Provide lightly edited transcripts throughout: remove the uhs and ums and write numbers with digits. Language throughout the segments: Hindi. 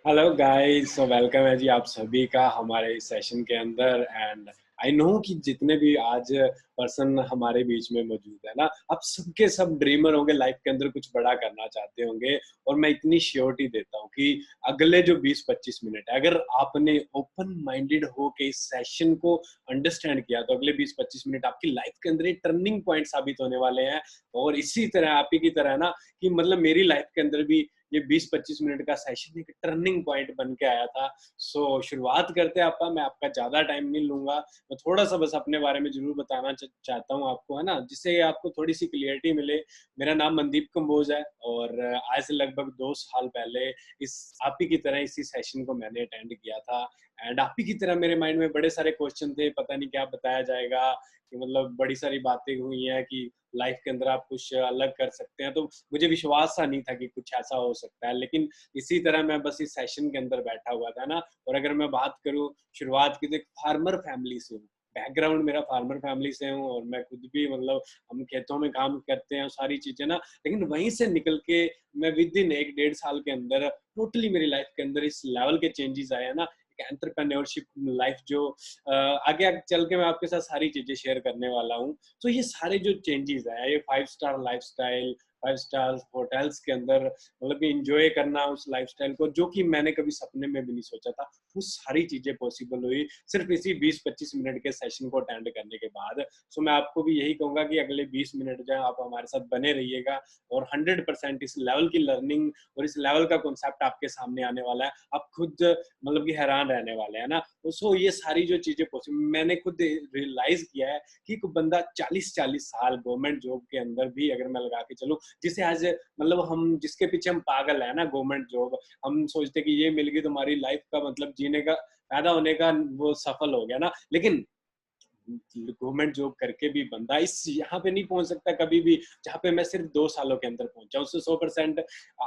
हेलो गाइस, सो वेलकम है जी आप सभी का हमारे इस सेशन के अंदर। एंड आई नो कि जितने भी आज पर्सन हमारे बीच में मौजूद है ना, आप सबके सब ड्रीमर होंगे, लाइफ के अंदर कुछ बड़ा करना चाहते होंगे। और मैं इतनी श्योरिटी देता हूँ कि अगले जो 20-25 मिनट है, अगर आपने ओपन माइंडेड हो के इस सेशन को अंडरस्टैंड किया, तो अगले 20-25 मिनट आपकी लाइफ के अंदर एक टर्निंग पॉइंट साबित होने वाले हैं। और इसी तरह आप ही की तरह ना, कि मतलब मेरी लाइफ के अंदर भी ये 20-25 मिनट का सेशन एक टर्निंग पॉइंट बन के आया था। सो शुरुआत करते हैं आपका, मैं आपका ज़्यादा टाइम नहीं लूँगा। मैं थोड़ा-सा बस अपने बारे में ज़रूर बताना चाहता हूँ आपको, है ना? जिससे आपको थोड़ी-सी क्लैरिटी मिले। मेरा नाम मनदीप कंबोज है और आज से लगभग 2 साल पहले इस आप ही की तरह इसी सेशन को मैंने अटेंड किया था। एंड आप ही की तरह मेरे माइंड में बड़े सारे क्वेश्चन थे, पता नहीं क्या बताया जाएगा, कि मतलब बड़ी सारी बातें हुई हैं कि लाइफ के अंदर आप कुछ अलग कर सकते हैं। तो मुझे विश्वास सा नहीं था कि कुछ ऐसा हो सकता है, लेकिन इसी तरह मैं बस इस सेशन के अंदर बैठा हुआ था ना। और अगर मैं बात करूँ शुरुआत की, तो एक फार्मर फैमिली से हूँ, बैकग्राउंड मेरा फार्मर फैमिली से हूँ और मैं खुद भी मतलब हम खेतों में काम करते हैं सारी चीज़ें ना। लेकिन वहीं से निकल के मैं विद इन 1 डेढ़ साल के अंदर टोटली मेरी लाइफ के अंदर इस लेवल के चेंजेस आए हैं ना, एक एंटरप्रेन्योरशिप लाइफ जो आगे आगे चल के मैं आपके साथ सारी चीज़ें शेयर करने वाला हूँ। तो ये सारे जो चेंजेस हैं, ये 5 स्टार लाइफ़स्टाइल, 5 स्टार होटल्स के अंदर मतलब कि एन्जॉय करना उस लाइफ़स्टाइल को, जो कि मैंने कभी सपने में भी नहीं सोचा था, वो सारी चीज़ें पॉसिबल हुई सिर्फ़ इसी 20-25 मिनट के सेशन को अटेंड करने के बाद। सो मैं आपको भी यही कहूँगा कि अगले 20 मिनट जो है आप हमारे साथ बने रहिएगा और 100% इस लेवल की लर्निंग और इस लेवल का कॉन्सेप्ट आपके सामने आने वाला है। आप खुद मतलब कि हैरान रहने वाले हैं ना। सो ये सारी जो चीज़ें पॉसिबल मैंने खुद रियलाइज़ किया है कि कोई बंदा 40-40 साल गवर्नमेंट जॉब के अंदर भी अगर मैं लगा के चलूँ, जिसे आज मतलब हम जिसके पीछे हम पागल हैं ना, गवर्नमेंट जॉब, हम सोचते हैं कि ये मिल गई तो हमारी लाइफ का मतलब जीने का, पैदा होने का वो सफल हो गया ना। लेकिन गवर्नमेंट जॉब करके भी बंदा इस यहाँ पे नहीं पहुंच सकता कभी भी, जहाँ पे मैं सिर्फ 2 सालों के अंदर पहुंचा। उससे 100%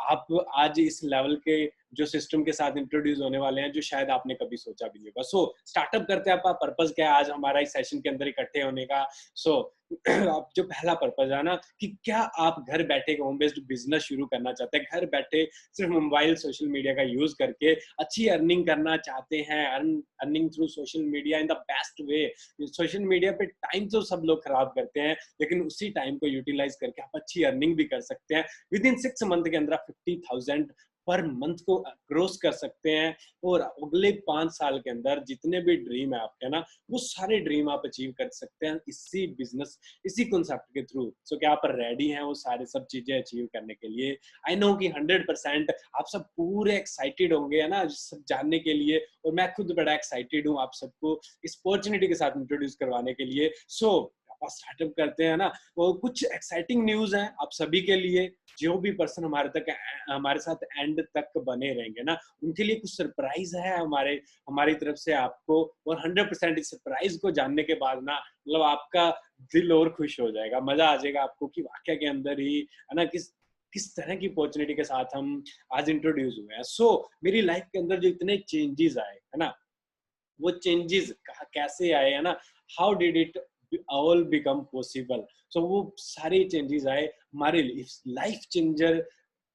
आप आज इस लेवल के जो सिस्टम के साथ इंट्रोड्यूस होने वाले हैं, जो शायद आपने कभी सोचा भी नहीं होगा। सो स्टार्टअप करते हैं। आपका पर्पज क्या है आज हमारा इस सेशन के अंदर इकट्ठे होने का? सो आप जो पहला पर्पज है ना, कि क्या आप घर बैठे होम बेस्ड बिजनेस शुरू करना चाहते हैं, घर बैठे सिर्फ मोबाइल सोशल मीडिया का यूज करके अच्छी अर्निंग करना चाहते हैं, earning through social media in the best way. Social media पे टाइम तो सब लोग खराब करते हैं, लेकिन उसी टाइम को यूटिलाइज करके आप अच्छी अर्निंग भी कर सकते हैं। विद इन 6 मंथ के अंदर आप 50,000 पर मंथ को क्रॉस कर सकते हैं। और अगले 5 साल के अंदर जितने भी ड्रीम है आपके ना, वो सारे ड्रीम आप अचीव कर सकते हैं इसी बिजनेस, इसी कॉन्सेप्ट के थ्रू। सो क्या आप रेडी हैं वो सारे सब चीजें अचीव करने के लिए? आई नो कि 100% आप सब पूरे एक्साइटेड होंगे, है ना, सब जानने के लिए। और मैं खुद बड़ा एक्साइटेड हूँ आप सबको इस अपॉर्चुनिटी के साथ इंट्रोड्यूस करवाने के लिए। सो स्टार्टअप करते हैं ना। वो कुछ एक्साइटिंग न्यूज है आप सभी के लिए। जो भी पर्सन हमारे साथ एंड तक बने रहेंगे ना, उनके लिए कुछ सरप्राइज है हमारी तरफ से आपको। और 100% इस सरप्राइज को जानने के बाद ना, मतलब आपका दिल और खुश हो जाएगा, मजा आ जाएगा आपको कि वाकया के अंदर ही, है ना, किस तरह की अपॉर्चुनिटी के साथ हम आज इंट्रोड्यूस हुए हैं। सो मेरी लाइफ के अंदर जो इतने चेंजेस आए, है ना, वो चेंजेस कैसे आए, है ना, how did it all become possible. So वो सारे चेंजेस आए हमारे लाइफ चेंजर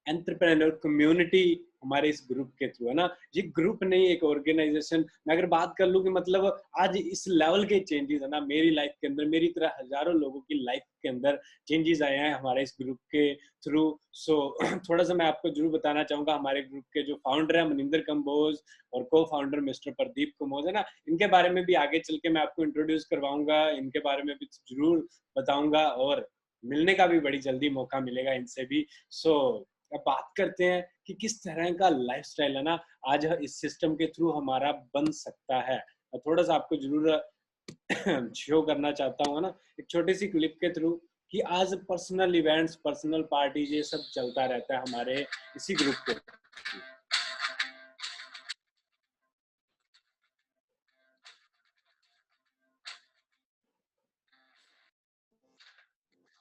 एंटरप्रेन्योर कम्युनिटी हमारे इस ग्रुप के थ्रू, है ना। ये ग्रुप नहीं, एक ऑर्गेनाइजेशन। मैं अगर बात कर लूँ कि मतलब आज इस लेवल के चेंजेस है ना मेरी लाइफ के अंदर, मेरी तरह हजारों लोगों की लाइफ के अंदर चेंजेस आए हैं हमारे इस ग्रुप के थ्रू। सो थोड़ा सा मैं आपको जरूर बताना चाहूंगा। हमारे ग्रुप के जो फाउंडर है मनिंदर कंबोज और को फाउंडर मिस्टर प्रदीप कंबोज, है ना, इनके बारे में भी आगे चल के मैं आपको इंट्रोड्यूस करवाऊंगा, इनके बारे में भी जरूर बताऊंगा। और मिलने का भी बड़ी जल्दी मौका मिलेगा इनसे भी। सो अब बात करते हैं कि किस तरह का लाइफस्टाइल है ना आज इस सिस्टम के थ्रू हमारा बन सकता है। मैं थोड़ा सा आपको जरूर शो करना चाहता हूँ ना, एक छोटी सी क्लिप के थ्रू, कि आज पर्सनल इवेंट्स, पर्सनल पार्टीज, ये सब चलता रहता है हमारे इसी ग्रुप के।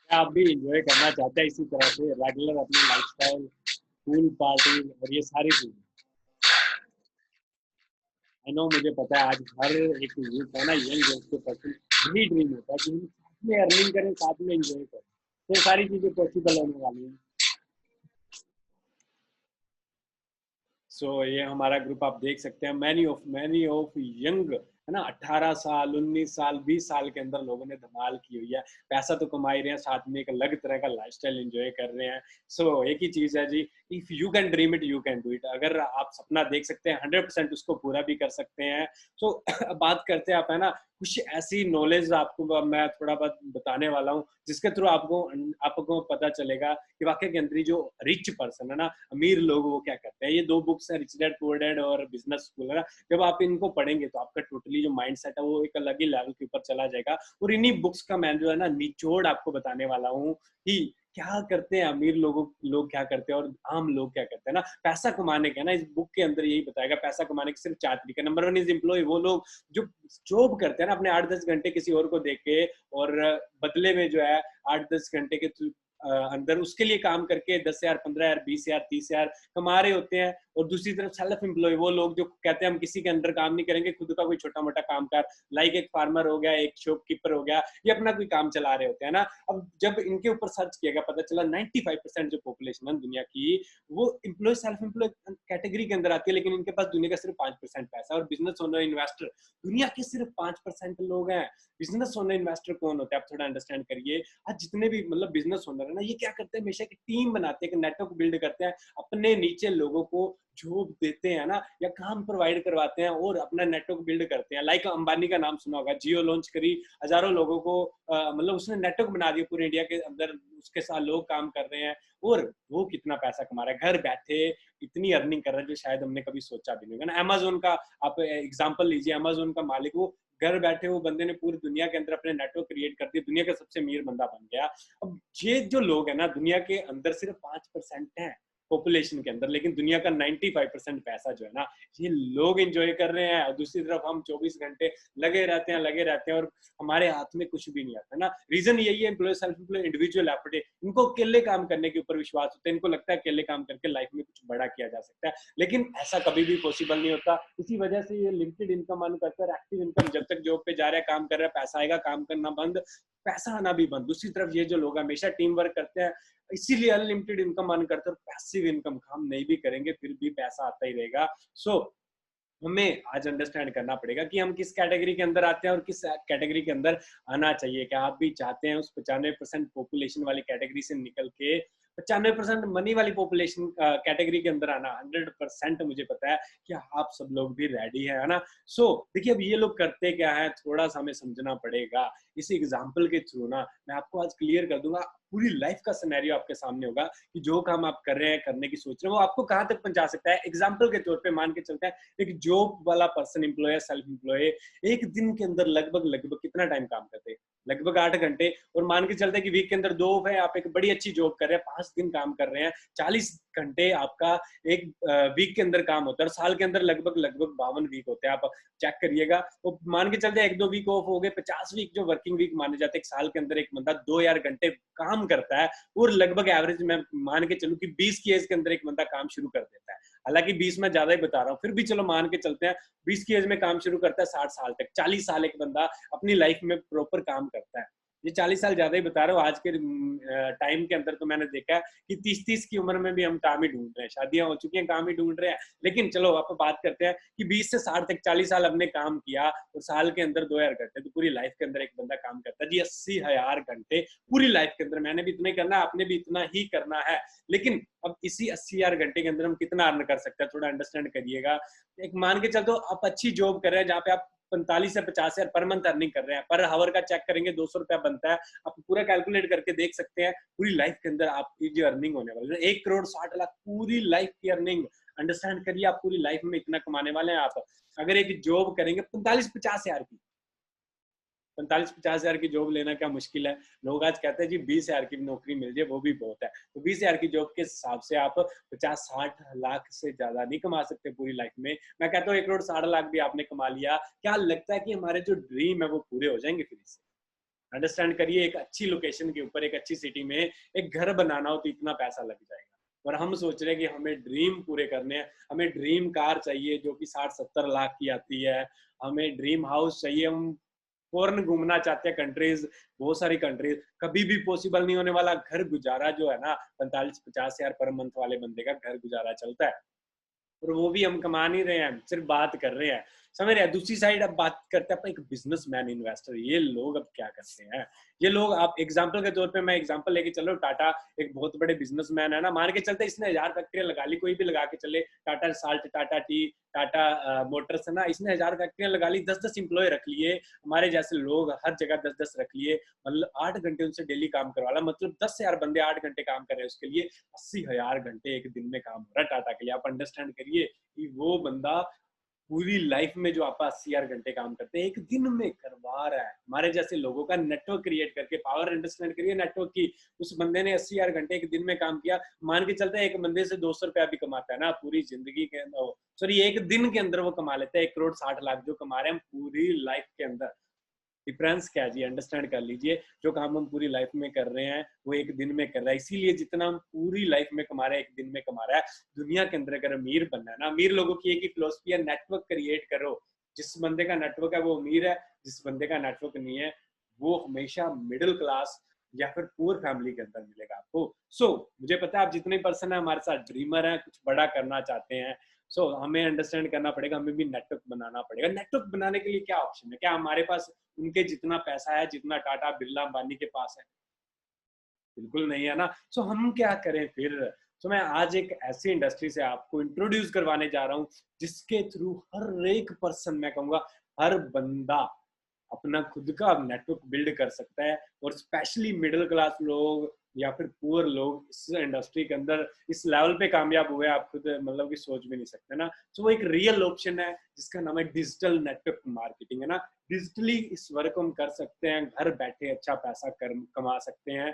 क्या आप भी इंजॉय करना चाहते हैं इसी तरह से रेगुलर अपनी लाइफस्टाइल, पूल पार्टी और ये सारी चीजें? आई नो, मुझे पता है आज हर एक यूथ है ना, यंग यूथ के पर्सन यही ड्रीम होता है कि हम साथ में अर्निंग करें, साथ में एंजॉय करें। तो ये सारी चीजें पॉसिबल होने वाली हैं। सो ये हमारा ग्रुप आप देख सकते हैं, मैनी ऑफ यंग, है ना, 18 साल, 19 साल, 20 साल के अंदर लोगों ने धमाल की हुई है। पैसा तो कमा ही रहे हैं, साथ में एक अलग तरह का लाइफ़स्टाइल एन्जॉय कर रहे हैं। सो एक ही चीज़ है जी, if you can dream it, you can do it. अगर आप सपना देख सकते हैं, 100% उसको पूरा भी कर सकते हैं। सो बात करते हैं आप, है ना, कुछ ऐसी नॉलेज आपको मैं थोड़ा बहुत बताने वाला हूँ, जिसके थ्रू आपको पता चलेगा कि वाक़ई के अंदर जो रिच पर्सन है ना, अमीर लोग वो क्या करते हैं। ये 2 बुक्स हैं, रिच डैड पुअर डैड और बिज़नेस स्कूल, है ना। जब आप इनको पढ़ेंगे तो आपका टोटली जो माइंडसेट है वो एक अलग ही लेवल के ऊपर चला जाएगा। और इन्हीं बुक्स का मैं जो है ना निचोड़ आपको बताने वाला हूँ कि क्या करते हैं अमीर लोग क्या करते हैं और आम लोग क्या करते हैं ना। पैसा कमाने के ना इस बुक के अंदर यही बताएगा, पैसा कमाने के सिर्फ 4 तरीके। नंबर 1 इज़ एम्प्लॉयी, वो लोग जो जॉब करते हैं ना अपने 8-10 घंटे किसी और को दे के, और बदले में जो है 8-10 घंटे के अंदर उसके लिए काम करके 10,000, 15,000, 20,000, 30,000 कमा रहे होते हैं। और दूसरी तरफ सेल्फ एम्प्लॉय, वो लोग जो कहते हैं हम किसी के अंडर काम नहीं करेंगे, खुद का कोई छोटा-मोटा काम कर, लाइक एक फार्मर हो गया, एक शॉपकीपर हो गया, ये अपना कोई काम चला रहे होते हैं ना। अब जब इनके ऊपर सर्च किया गया, पता चला 95% जो पॉपुलेशन है दुनिया की, वो एम्प्लॉय सेल्फ एम्प्लॉय कैटेगरी के अंदर आती है, लेकिन इनके पास दुनिया का सिर्फ 5% पैसा है। और बिजनेस ओनर, इन्वेस्टर दुनिया के सिर्फ 5% लोग हैं। बिजनेस ओनर, इन्वेस्टर कौन होते हैं, आप थोड़ा अंडरस्टैंड करिए। आज जितने भी मतलब बिजनेस ओनर है ना, ये क्या करते हैं, हमेशा एक टीम बनाते हैं, एक नेटवर्क बिल्ड करते हैं, अपने नीचे लोगों को जॉब देते हैं ना, या काम प्रोवाइड करवाते हैं और अपना नेटवर्क बिल्ड करते हैं। लाइक अंबानी का नाम सुना होगा, जियो लॉन्च करी, हजारों लोगों को मतलब उसने नेटवर्क बना दिया पूरे इंडिया के अंदर, उसके साथ लोग काम कर रहे हैं और वो कितना पैसा कमा रहा है घर बैठे, इतनी अर्निंग कर रहा है जो शायद हमने कभी सोचा भी नहीं होगा ना। अमेज़न का आप एग्जांपल लीजिए, अमेज़न का मालिक, वो घर बैठे वो बंदे ने पूरी दुनिया के अंदर अपने नेटवर्क क्रिएट कर दिया, दुनिया का सबसे अमीर बंदा बन गया। अब ये जो लोग हैं ना दुनिया के अंदर सिर्फ 5% हैं पॉपुलेशन के अंदर, लेकिन दुनिया का 95% पैसा जो है ना ये लोग एंजॉय कर रहे हैं। और दूसरी तरफ हम 24 घंटे लगे रहते हैं और हमारे हाथ में कुछ भी नहीं आता ना। रीजन यही है, employ self employ individual effort है, इनको अकेले काम करने के ऊपर विश्वास होता है, इनको लगता है अकेले काम करके लाइफ में कुछ बड़ा किया जा सकता है, लेकिन ऐसा कभी भी पॉसिबल नहीं होता। इसी वजह से ये लिमिटेड इनकम अर्न करता है, एक्टिव इनकम, जब तक जॉब पे जा रहा है काम कर रहा है पैसा आएगा, काम करना बंद पैसा आना भी बंद। दूसरी तरफ ये जो लोग हमेशा टीम वर्क करते हैं, इसीलिए अनलिमिटेड इनकम अर्न करते हैं। और पैसिव इनकम, काम नहीं भी करेंगे फिर भी पैसा आता ही रहेगा। सो हमें आज अंडरस्टैंड करना पड़ेगा कि हम किस कैटेगरी के अंदर आते हैं और किस कैटेगरी के अंदर आना चाहिए। क्या आप भी चाहते हैं उस 95% पॉपुलेशन वाली कैटेगरी से निकल के 95% मनी वाली पॉपुलेशन कैटेगरी के अंदर आना? 100% मुझे पता है कि आप सब लोग भी रेडी है ना। सो देखिए अब ये लोग करते क्या है, थोड़ा सा हमें समझना पड़ेगा। इस एग्जाम्पल के थ्रू ना मैं आपको आज क्लियर कर दूंगा, पूरी लाइफ का सिनेरियो आपके सामने होगा कि जो काम आप कर रहे हैं, करने की सोच रहे हैं, वो आपको कहाँ तक पहुंचा सकता है। एग्जाम्पल के तौर पे मान के चलते हैं, एक जॉब वाला पर्सन, एम्प्लॉय, सेल्फ एम्प्लॉय, एक दिन के अंदर लगभग लगभग कितना टाइम काम करते हैं? लगभग 8 घंटे। और मान के चलते हैं कि वीक के अंदर 2 ऑफ है, आप एक बड़ी अच्छी जॉब कर रहे हैं, 5 दिन काम कर रहे हैं, 40 घंटे आपका एक वीक के अंदर काम होता है। और साल के अंदर लगभग लगभग 52 वीक होते हैं, आप चेक करिएगा। तो मान के चलते हैं 1-2 वीक ऑफ हो गए, 50 वीक जो वर्किंग वीक माने जाते हैं। एक साल के अंदर एक बंदा 2,000 घंटे काम करता है, और लगभग एवरेज मैं मान के चलूं कि 20 की एज के अंदर एक बंदा काम शुरू कर देता है। हालांकि 20 में ज्यादा ही बता रहा हूँ, फिर भी चलो मान के चलते हैं 20 की एज में काम शुरू करता है, 60 साल तक, 40 साल एक बंदा अपनी लाइफ में प्रॉपर काम करता है। ये 40 साल ज्यादा ही बता रहा हूँ। आज के टाइम के अंदर तो मैंने देखा है कि 30-30 की उम्र में भी हम काम ही ढूंढ रहे हैं, शादियां हो चुकी हैं, काम ही ढूंढ रहे हैं। लेकिन चलो आप बात करते हैं कि 20 से 60 तक 40 साल हमने काम किया, और साल के अंदर 2,000 घंटे, तो पूरी लाइफ के अंदर एक बंदा काम करता है जी 80,000 घंटे पूरी लाइफ के अंदर। मैंने भी इतना ही करना है, आपने भी इतना ही करना है। लेकिन अब इसी 80,000 घंटे के अंदर हम कितना अर्न कर सकते हैं, थोड़ा अंडरस्टैंड करिएगा। एक मान के चलते आप अच्छी जॉब कर रहे हैं जहाँ पे आप 45 से 50,000 पर मंथ अर्निंग कर रहे हैं, पर हावर का चेक करेंगे 200 रुपया बनता है। आप पूरा कैलकुलेट करके देख सकते हैं पूरी लाइफ के अंदर आपकी जो अर्निंग होने वाली है 1,60,00,000 पूरी लाइफ की अर्निंग। अंडरस्टैंड करिए, आप पूरी लाइफ में इतना कमाने वाले हैं। आप अगर एक जॉब करेंगे 45-50,000 की, 45-50,000 की जॉब लेना क्या मुश्किल है। लोग आज कहते हैं जी 20,000 की नौकरी मिल जाए वो भी बहुत है। तो 20,000 की जॉब के हिसाब से आप 50-60 लाख से ज्यादा नहीं कमा सकते पूरी लाइफ में। मैं कहता हूँ 1,60,00,000 भी आपने कमा लिया, क्या लगता है कि हमारे जो ड्रीम है वो पूरे हो जाएंगे फिर इससे? अंडरस्टैंड करिए, एक अच्छी लोकेशन के ऊपर, एक अच्छी सिटी में एक घर बनाना हो तो इतना पैसा लग जाएगा, और हम सोच रहे हैं कि हमें ड्रीम पूरे करने हैं। हमें ड्रीम कार चाहिए जो कि 60-70 लाख की आती है, हमें ड्रीम हाउस चाहिए, हम फॉरेन घूमना चाहते हैं, कंट्रीज, बहुत सारी कंट्रीज। कभी भी पॉसिबल नहीं होने वाला। घर गुजारा जो है ना 45-50 हजार पर मंथ वाले बंदे का घर गुजारा चलता है। और वो भी हम कमा नहीं रहे हैं, सिर्फ बात कर रहे हैं, समझ रहे हैं। दूसरी साइड अब बात करते हैं अपना एक बिजनेसमैन इन्वेस्टर, ये लोग अब क्या करते हैं। ये लोग, आप एग्जांपल के तौर पे मैं एग्जांपल लेके चलो, टाटा एक बहुत बड़े बिजनेसमैन है ना, मान के चलते इसने 1000 फैक्ट्रियां लगा ली, कोई भी लगा के चले, Tata salt, Tata T, Tata Motors है ना, इसने 1000 फैक्ट्रियां लगा ली, 10-10 इंप्लॉय रख लिए, हमारे जैसे लोग हर जगह 10-10 रख लिए, मतलब 8 घंटे उनसे डेली काम करवा ला, मतलब 10,000 बंदे 8 घंटे काम कर रहे हैं उसके लिए, 80,000 घंटे एक दिन में काम हो रहा है टाटा के लिए। आप अंडरस्टैंड करिए कि वो बंदा पूरी लाइफ में जो आप 80,000 घंटे काम करते हैं एक दिन में करवा रहा है, हमारे जैसे लोगों का नेटवर्क क्रिएट करके। पावर अंडरस्टैंड करिए नेटवर्क की। उस बंदे ने 80,000 घंटे एक दिन में काम किया, मान के चलते हैं एक बंदे से 200 रुपया भी कमाता है ना पूरी जिंदगी के अंदर, सॉरी एक दिन के अंदर वो कमा लेता है 1,60,00,000 जो कमा रहे हैं हम पूरी लाइफ के अंदर। डिफरेंस क्या है जी, अंडरस्टैंड कर लीजिए। जो काम हम पूरी लाइफ में कर रहे हैं वो एक दिन में कर रहा है, इसीलिए जितना हम पूरी लाइफ में कमा रहे हैं एक दिन में कमा रहा है। दुनिया के अंदर अगर अमीर बनना है ना, अमीर लोगों की एक ही फिलोसफी है, नेटवर्क क्रिएट करो। जिस बंदे का नेटवर्क है वो अमीर है, जिस बंदे का नेटवर्क नहीं है वो हमेशा मिडिल क्लास या फिर पुअर फैमिली के अंदर मिलेगा आपको। मुझे पता है आप जितने पर्सन है हमारे साथ ड्रीमर हैं, कुछ बड़ा करना चाहते हैं, हमें अंडरस्टैंड करना पड़ेगा, हमें भी नेटवर्क बनाना पड़ेगा। नेटवर्क बनाने के लिए क्या ऑप्शन है, क्या हमारे पास उनके जितना पैसा है जितना टाटा बिरला अंबानी के पास है? बिल्कुल नहीं है ना। हम क्या करें फिर? मैं आज एक ऐसी इंडस्ट्री से आपको इंट्रोड्यूस करवाने जा रहा हूँ जिसके थ्रू हर एक पर्सन, मैं कहूंगा हर बंदा अपना खुद का नेटवर्क बिल्ड कर सकता है, और स्पेशली मिडिल क्लास लोग या फिर पुअर लोग इस इंडस्ट्री के अंदर इस लेवल पे कामयाब हुए आप खुद मतलब कि सोच भी नहीं सकते ना। वो एक रियल ऑप्शन है जिसका नाम है डिजिटल नेटवर्क मार्केटिंग, है ना। डिजिटली इस वर्क हम कर सकते हैं, घर बैठे अच्छा पैसा कमा सकते हैं।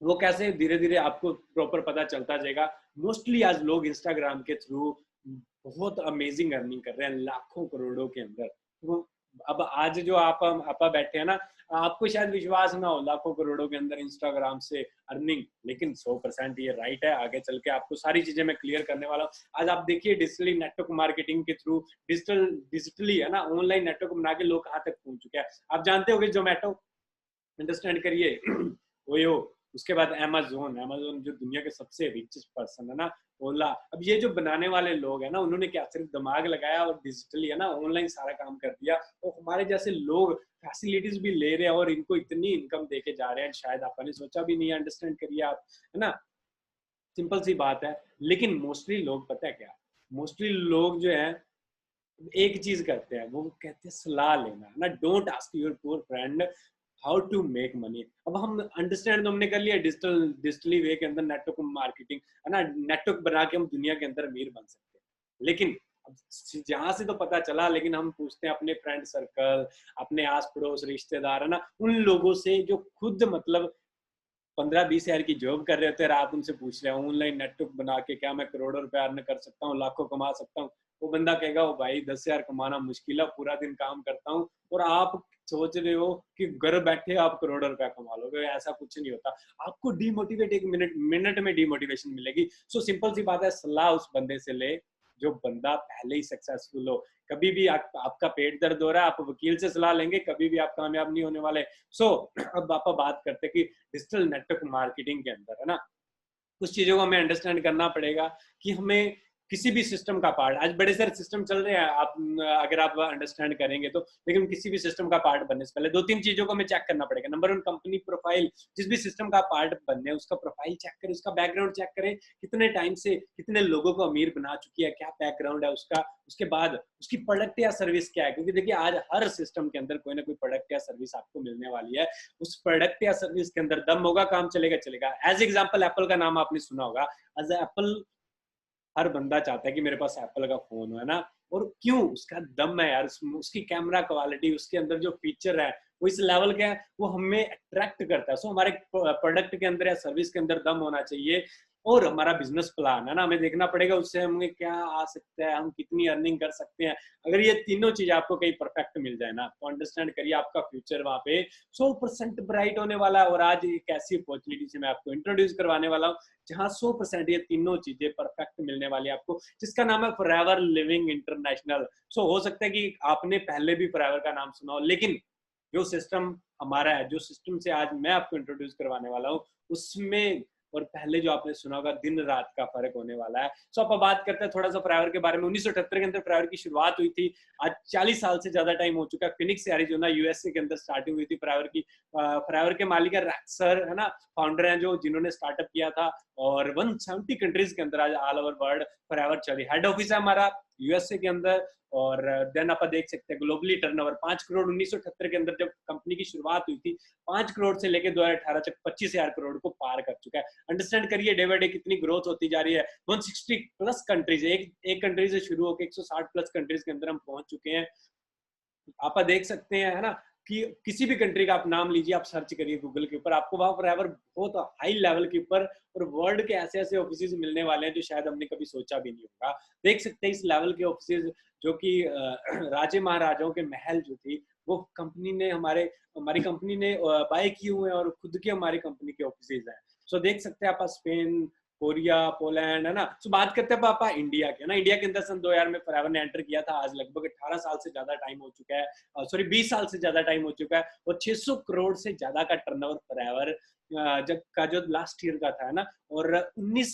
वो कैसे, धीरे धीरे आपको प्रॉपर पता चलता जाएगा। मोस्टली आज लोग इंस्टाग्राम के थ्रू बहुत अमेजिंग अर्निंग कर रहे हैं, लाखों करोड़ों के अंदर। तो अब आज जो आप बैठे हैं ना, आपको शायद विश्वास ना हो लाखों करोड़ों के अंदर इंस्टाग्राम से अर्निंग, लेकिन 100% ये राइट है। आगे चल के आपको सारी चीजें मैं क्लियर करने वाला हूँ। आज आप देखिए डिजिटली नेटवर्क मार्केटिंग के थ्रू, डिजिटली है ना, ऑनलाइन नेटवर्क बना के लोग कहाँ तक पहुंच चुके हैं। आप जानते हो जोमेटो, अंडरस्टैंड करिए ओयो, उसके बाद अमेजोन जो दुनिया के सबसे रिचेस्ट पर्सन है ना, ओला। अब ये जो बनाने वाले लोग हैं ना, उन्होंने क्या सिर्फ दिमाग लगाया और डिजिटली है ना ऑनलाइन सारा काम कर दिया, और हमारे जैसे लोग फैसिलिटीज भी ले रहे हैं और इनको इतनी इनकम देके जा रहे हैं, शायद आपने सोचा भी नहीं है। अंडरस्टैंड करिए आप, है ना, सिंपल सी बात है। लेकिन मोस्टली लोग, पता है क्या, मोस्टली लोग जो है एक चीज करते हैं, वो कहते हैं सलाह लेना, है ना। Don't ask your poor friend how to make money. अब हम अंडरस्टैंड तो हमने कर लिया डिजिटली वे के अंदर नेटवर्क मार्केटिंग, है ना, नेटवर्क बना के हम दुनिया के अंदर अमीर बन सकते हैं। लेकिन जहां से तो पता चला, लेकिन हम पूछते हैं अपने फ्रेंड सर्कल, अपने आस पड़ोस रिश्तेदार, है ना, उन लोगों से जो खुद मतलब 15-20 हजार की जॉब कर रहे होते हैं, आप उनसे पूछ रहे हो ऑनलाइन नेटवर्क बना के क्या मैं करोड़ों रुपए अर्न कर सकता हूँ, लाखों कमा सकता हूँ। वो बंदा कहेगा ओ भाई 10,000 कमाना मुश्किल है, पूरा दिन काम करता हूँ। और आप सोच रहे हो कि घर बैठे आप करोड़ों रुपया कमा लोगे, ऐसा कुछ नहीं होता। आपको डिमोटिवेट, एक मिनट में डिमोटिवेशन मिलेगी। सिंपल सी बात है, सलाह उस बंदे से ले जो बंदा पहले ही सक्सेसफुल हो। कभी भी आपका पेट दर्द हो रहा है, आप वकील से सलाह लेंगे, कभी भी आप कामयाब नहीं होने वाले। अब आप बात करते कि डिजिटल नेटवर्क मार्केटिंग के अंदर, है ना, कुछ चीजों को हमें अंडरस्टैंड करना पड़ेगा कि हमें किसी भी सिस्टम का पार्ट, आज बड़े सारे सिस्टम चल रहे हैं, आप अगर आप अंडरस्टैंड करेंगे तो, लेकिन किसी भी सिस्टम का पार्ट बनने से पहले 2-3 चीजों को हमें चेक करना पड़ेगा। Number 1, company profile. जिस भी सिस्टम का पार्ट बनने, उसका प्रोफाइल चेक करें, उसका बैकग्राउंड चेक करें, कितने टाइम से कितने लोगों को अमीर बना चुकी है, क्या बैकग्राउंड है उसका। उसके बाद उसकी प्रोडक्ट या सर्विस क्या है, क्योंकि देखिए आज हर सिस्टम के अंदर कोई ना कोई प्रोडक्ट या सर्विस आपको मिलने वाली है। उस प्रोडक्ट या सर्विस के अंदर दम होगा, काम चलेगा चलेगा। एज एग्जाम्पल एप्पल का नाम आपने सुना होगा। एज एप्पल, हर बंदा चाहता है कि मेरे पास एप्पल का फोन हो, है ना। और क्यों? उसका दम है यार, उसकी कैमरा क्वालिटी, उसके अंदर जो फीचर है वो इस लेवल का है, वो हमें अट्रैक्ट करता है। हमारे प्रोडक्ट के अंदर या सर्विस के अंदर दम होना चाहिए। और हमारा बिजनेस प्लान है ना, हमें देखना पड़ेगा उससे हमें क्या आ सकता है, हम कितनी अर्निंग कर सकते हैं। अगर ये तीनों चीज आपको कहीं परफेक्ट मिल जाए ना, तो अंडरस्टैंड करिए आपका फ्यूचर वहां पे 100% ब्राइट होने वाला है। और आज एक ऐसी अपॉर्चुनिटी से मैं आपको इंट्रोड्यूस करवाने वाला हूँ जहां 100% ये तीनों चीजें परफेक्ट मिलने वाली है आपको, जिसका नाम है फॉरएवर लिविंग इंटरनेशनल। हो सकता है कि आपने पहले भी फॉरएवर का नाम सुना हो, लेकिन जो सिस्टम हमारा है, जो सिस्टम से आज मैं आपको इंट्रोड्यूस करवाने वाला हूँ, उसमें और पहले जो आपने सुना होगा दिन रात का फर्क होने वाला है। सो आप बात करते हैं थोड़ा सा फ्राइवर के बारे में। 1978 के अंदर फ्राइवर की शुरुआत हुई थी। आज 40 साल से ज्यादा टाइम हो चुका है। फिनिक्स एरिजोना यूएसए के अंदर स्टार्टिंग हुई थी फ्राइवर की। फ्राइवर के मालिक है रैक्स सर, है ना, फाउंडर हैं जो, जिन्होंने स्टार्टअप किया था, और 170 कंट्रीज के अंदर आज ऑल ओवर वर्ल्ड फ्राइवर चली। हेड ऑफिस है हमारा यूएसए के अंदर। और देन आप देख सकते हैं ग्लोबली टर्नओवर 5 करोड़ 1978 के अंदर जब कंपनी की शुरुआत हुई थी, 5 करोड़ से लेकर 2018 तक 25,000 करोड़ को पार कर चुका है। अंडरस्टैंड करिए डे बाय डे कितनी ग्रोथ होती जा रही है। 160 प्लस कंट्रीज, एक कंट्री से शुरू होकर 160 प्लस कंट्रीज के अंदर हम पहुंच चुके हैं। आप देख सकते हैं, है ना, कि किसी भी कंट्री का आप नाम लीजिए, आप सर्च करिए गूगल के ऊपर, आपको वहां फॉरएवर बहुत हाई लेवल के ऊपर और वर्ल्ड के ऐसे ऐसे ऑफिसेज मिलने वाले हैं जो शायद हमने कभी सोचा भी नहीं होगा। देख सकते हैं इस लेवल के ऑफिसेज जो कि राजे महाराजाओं के महल जो थी, वो कंपनी ने हमारी कंपनी ने बाय किए हुए हैं और खुद की हमारी कंपनी के ऑफिसेज हैं। सो देख सकते हैं आप स्पेन, कोरिया, पोलैंड, है ना। सो बात करते हैं पापा इंडिया के, ना। इंडिया के अंदर सन 2000 में फ्राइवर ने एंटर किया था। आज लगभग 18 साल से ज्यादा टाइम हो चुका है, सॉरी 20 साल से ज्यादा टाइम हो चुका है, और 600 करोड़ से ज्यादा का टर्नओवर फ्राइवर जब का जो लास्ट ईयर का था, है ना। और 19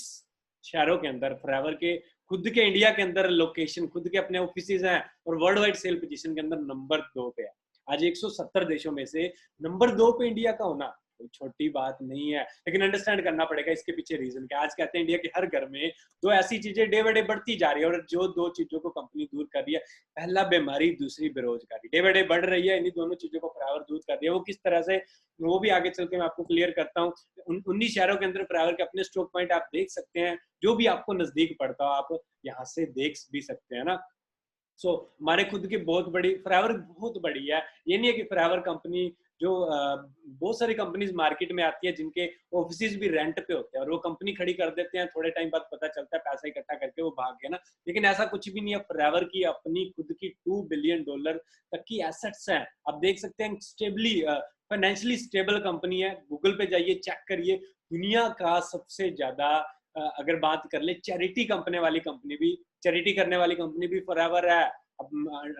शहरों के अंदर फ्राइवर के खुद के इंडिया के अंदर लोकेशन, खुद के अपने ऑफिसेज हैं, और वर्ल्ड वाइड सेल पोजीशन के अंदर नंबर 2 पे है। आज 170 देशों में से नंबर 2 पे इंडिया का होना कोई छोटी बात नहीं है। लेकिन अंडरस्टैंड करना पड़ेगा इसके पीछे रीजन क्या। आज कहते हैं इंडिया के हर घर में दो ऐसी चीजें डे बाय डे बढ़ती जा रही है, और जो दो चीजों को कंपनी दूर कर रही है, पहला बीमारी, दूसरी बेरोजगारी, डे बाय डे बढ़ रही है। इन्हीं दोनों चीजों को फ्राइवर दूर कर रही है। वो किस तरह से, वो भी आगे चल के मैं आपको क्लियर करता हूँ। 19 शहरों के अंदर फ्राइवर के अपने स्टॉक पॉइंट आप देख सकते हैं, जो भी आपको नजदीक पड़ता हो आप यहाँ से देख भी सकते हैं ना। हमारे खुद की बहुत बड़ी फ्राइवर बहुत बड़ी है। ये नहीं है कि फ्राइवर कंपनी जो बहुत सारी कंपनीज मार्केट में आती है जिनके ऑफिस भी रेंट पे होते हैं, और वो कंपनी खड़ी कर देते हैं, थोड़े टाइम बाद पता चलता है पैसा इकट्ठा करके वो भाग गए ना। लेकिन ऐसा कुछ भी नहीं है। फ्राइवर की अपनी खुद की $2 बिलियन तक की एसेट्स हैं। आप देख सकते हैं स्टेबली फाइनेंशियली स्टेबल कंपनी है। गूगल पे जाइए, चेक करिए, दुनिया का सबसे ज्यादा अगर बात कर ले चैरिटी कंपनी वाली कंपनी भी, चैरिटी करने वाली कंपनी भी फ्राइवर है। अब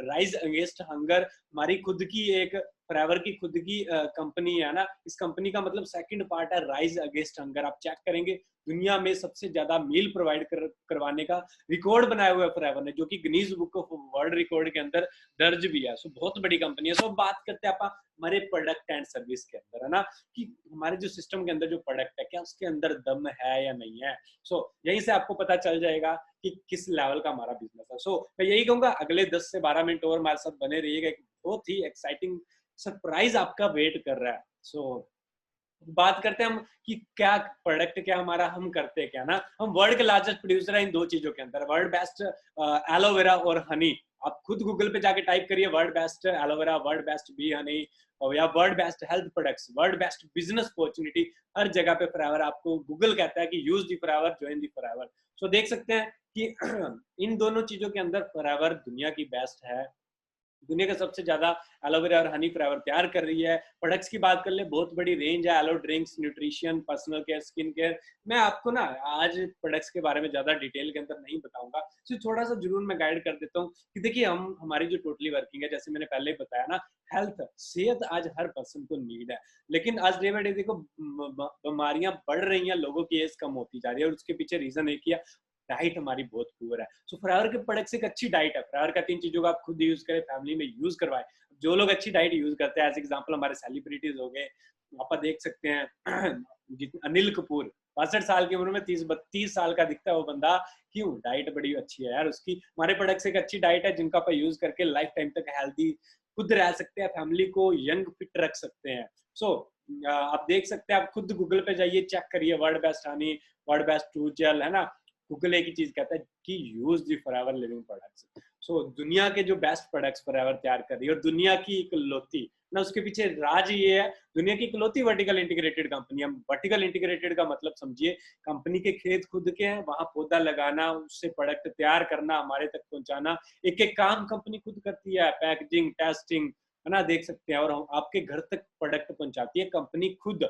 राइज अगेंस्ट हंगर हमारी खुद की एक फ्राइवर की खुद की कंपनी है ना। इस कंपनी का मतलब सेकंड पार्ट है राइज अगेंस्ट हंगर। आप चेक करेंगे दुनिया में सबसे ज्यादा मील प्रोवाइड करवाने का रिकॉर्ड बनाया हुआ है फ्राइवर ने, जो कि Guinness book of world record के अंदर दर्ज भी है। सो बहुत बड़ी कंपनी है। सो बात करते हैं आप हमारे प्रोडक्ट एंड सर्विस के अंदर, है ना, कि हमारे जो सिस्टम के अंदर जो प्रोडक्ट है, क्या उसके अंदर दम है या नहीं है। यहीं से आपको पता चल जाएगा कि किस लेवल का हमारा बिजनेस है। मैं यही कहूंगा अगले 10 से 12 मिनट और हमारे साथ बने रहिएगा। एक बहुत ही एक्साइटिंग सरप्राइज आपका वेट कर रहा है। बात करते हैं हम कि क्या प्रोडक्ट, क्या हमारा, हम करते क्या ना। हम वर्ल्ड के लार्जेस्ट प्रोड्यूसर है इन दो चीजों के अंदर, वर्ल्ड बेस्ट एलोवेरा और हनी। आप खुद गूगल पे जाके टाइप करिए world best aloe vera, world best bee honey, और या world best health products, world best business opportunity. हर जगह पे फ्राइवर आपको गूगल कहता है कि यूज दी फ्राइवर, ज्वाइन दी फ्राइवर। देख सकते हैं कि इन दोनों चीजों के अंदर फ्राइवर दुनिया की बेस्ट है। दुनिया का सबसे ज्यादा एलोवेरा और हनी फ्राइवर तैयार कर रही है। प्रोडक्ट्स की बात कर ले, बहुत बड़ी रेंज है, aloe drinks, nutrition, personal care, skin care. मैं आपको ना आज प्रोडक्ट्स के बारे में ज्यादा डिटेल के अंदर नहीं बताऊंगा, सिर्फ थोड़ा सा जरूर मैं गाइड कर देता हूँ कि देखिए हम हमारी जो टोटली वर्किंग है, जैसे मैंने पहले ही बताया ना, हेल्थ, सेहत आज हर पर्सन को नीड है। लेकिन आज डे बाय डे देखो बीमारियां बढ़ रही हैं, लोगों की एज कम होती जा रही है, और उसके पीछे रीजन एक ही है, डाइट हमारी बहुत पुअर है। फ्राइवर के प्रोडक्ट्स एक अच्छी डाइट है। फ्राइवर का 3 चीजों का आप खुद यूज करें, फैमिली में यूज करवाए। जो लोग अच्छी डाइट यूज करते हैं, एज एग्जांपल हमारे सेलिब्रिटीज हो गए, आप देख सकते हैं अनिल कपूर 62 साल की उम्र में 30-32 साल का दिखता है वो बंदा। क्यों? डाइट बड़ी अच्छी है यार उसकी। हमारे प्रोडक्ट्स एक अच्छी डाइट है जिनका आप यूज करके लाइफ टाइम तक हेल्दी खुद रह सकते हैं, फैमिली को यंग फिट रख सकते हैं। आप देख सकते हैं, आप खुद गूगल पे जाइए, चेक करिए world best honey, world best true gel, है ना। गूगल एक ही चीज कहता है कि use the Forever Living products. दुनिया के जो बेस्ट प्रोडक्ट्स फॉरएवर तैयार कर रही है, और दुनिया की इकलौती ना, उसके पीछे राज ये है, दुनिया की इकलौती वर्टिकल इंटीग्रेटेड कंपनी। हम वर्टिकल इंटीग्रेटेड का मतलब समझिए, कंपनी के खेत खुद के हैं, वहां पौधा लगाना, उससे प्रोडक्ट तैयार करना, हमारे तक पहुंचाना, एक एक काम कंपनी खुद करती है, पैकेजिंग, टेस्टिंग, है ना, देख सकते हैं, और आपके घर तक प्रोडक्ट पहुंचाती है कंपनी खुद।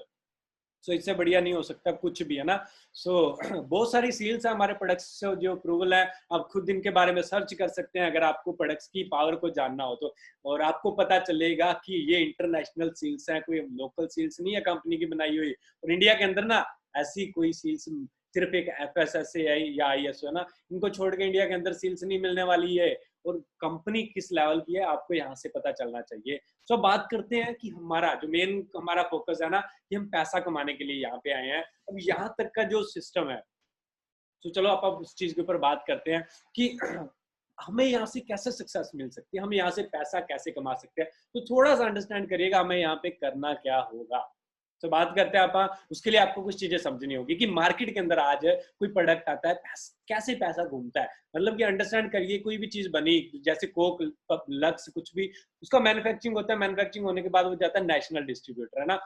इससे बढ़िया नहीं हो सकता कुछ भी, है ना। बहुत सारी सील्स है हमारे प्रोडक्ट्स से जो अप्रूवल है, आप खुद इनके बारे में सर्च कर सकते हैं अगर आपको प्रोडक्ट्स की पावर को जानना हो तो, और आपको पता चलेगा कि ये इंटरनेशनल सील्स हैं, कोई लोकल सील्स नहीं है कंपनी की बनाई हुई। और इंडिया के अंदर ना ऐसी कोई सील्स सिर्फ एक एफएसएसएआई या आईएसओ है ना, इनको छोड़ के इंडिया के अंदर सील्स नहीं मिलने वाली है। और कंपनी किस लेवल की है आपको यहाँ से पता चलना चाहिए। सो बात करते हैं कि हमारा जो मेन हमारा फोकस है ना, कि हम पैसा कमाने के लिए यहाँ पे आए हैं। अब यहाँ तक का जो सिस्टम है, तो चलो आप अब उस चीज के ऊपर बात करते हैं कि हमें यहाँ से कैसे सक्सेस मिल सकती है, हम यहाँ से पैसा कैसे कमा सकते हैं। तो थोड़ा सा अंडरस्टैंड करिएगा हमें यहाँ पे करना क्या होगा। तो बात करते हैं आप, उसके लिए आपको कुछ चीजें समझनी होगी कि मार्केट के अंदर आज कोई प्रोडक्ट आता है, कैसे पैसा घूमता है। मतलब कि अंडरस्टैंड करिए, कोई भी चीज बनी जैसे कोक, लक्स, कुछ भी, उसका मैन्युफैक्चरिंग होता है। मैन्युफैक्चरिंग होने के बाद वो जाता है नेशनल डिस्ट्रीब्यूटर, है ना,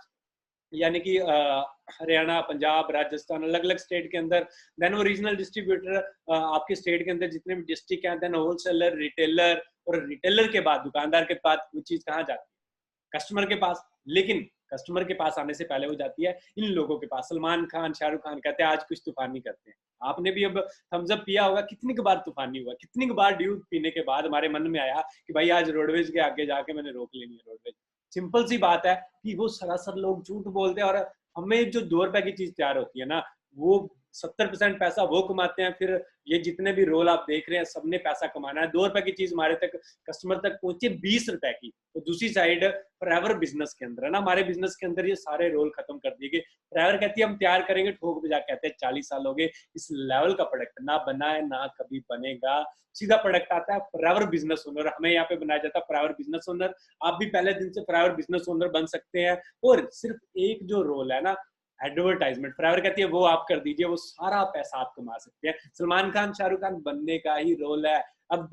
यानी कि हरियाणा, पंजाब, राजस्थान, अलग अलग स्टेट के अंदर। देन वो रीजनल डिस्ट्रीब्यूटर आपके स्टेट के अंदर जितने भी डिस्ट्रिक्ट हैं, देन होलसेलर, रिटेलर, और रिटेलर के बाद दुकानदार के पास वो चीज कहाँ जाती है, कस्टमर के पास। लेकिन कस्टमर के पास आने से पहले वो जाती है इन लोगों के पास। सलमान खान, शाहरुख खान कहते हैं आज कुछ तूफानी करते हैं। आपने भी अब थम्स अप पिया होगा, कितनी बार तूफानी हुआ, कितनी बार ड्यू पीने के बाद हमारे मन में आया कि भाई आज रोडवेज के आगे जाके मैंने रोक लेनी है रोडवेज। सिंपल सी बात है कि वो सरासर लोग झूठ बोलते हैं। और हमें जो 2 रुपए की चीज तैयार होती है ना, वो 70% पैसा वो कमाते हैं। फिर ये जितने भी रोल आप देख रहे हैं, सबने पैसा कमाना है। 2 रुपए की चीज हमारे तक, कस्टमर तक पहुंचे 20 रुपए की। तो दूसरी साइड फॉरएवर बिजनेस के अंदर है ना, हमारे बिजनेस के अंदर ये सारे रोल खत्म कर दिए गए। फॉरएवर कहती है हम तैयार करेंगे, ठोक बजा कहते हैं 40 साल हो गए, इस लेवल का प्रोडक्ट ना बना है, ना कभी बनेगा। सीधा प्रोडक्ट आता है फॉरएवर बिजनेस ओनर, हमें यहाँ पे बनाया जाता है फॉरएवर बिजनेस ओनर। आप भी पहले दिन से फॉरएवर बिजनेस ओनर बन सकते हैं। और सिर्फ एक जो रोल है ना, एडवर्टाइजमेंट, फॉरएवर कहती है वो आप कर दीजिए, वो सारा पैसा आप कमा सकते हैं। सलमान खान, शाहरुख खान बनने का ही रोल है। अब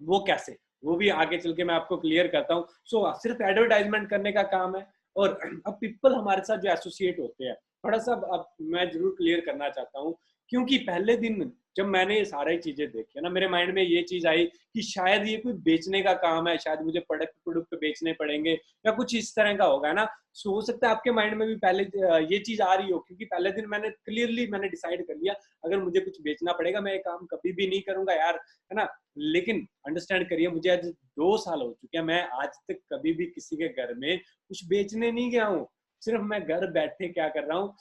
वो कैसे, वो भी आगे चल के मैं आपको क्लियर करता हूँ। सिर्फ एडवर्टाइजमेंट करने का काम है। और अब पीपल हमारे साथ जो एसोसिएट होते हैं, थोड़ा सा अब मैं जरूर क्लियर करना चाहता हूँ। क्योंकि पहले दिन जब मैंने ये सारी चीजें देखी ना, मेरे माइंड में ये चीज आई कि शायद ये कोई बेचने का काम है, शायद मुझे प्रोडक्ट बेचने पड़ेंगे या कुछ इस तरह का होगा ना। हो सकता है आपके माइंड में भी पहले ये चीज आ रही हो, क्योंकि पहले दिन मैंने क्लियरली डिसाइड कर लिया अगर मुझे कुछ बेचना पड़ेगा मैं ये काम कभी भी नहीं करूंगा यार, है ना। लेकिन अंडरस्टैंड करिए, मुझे आज 2 साल हो चुके हैं, मैं आज तक कभी भी किसी के घर में कुछ बेचने नहीं गया हूँ। सिर्फ मैं घर बैठे क्या कर रहा हूँ,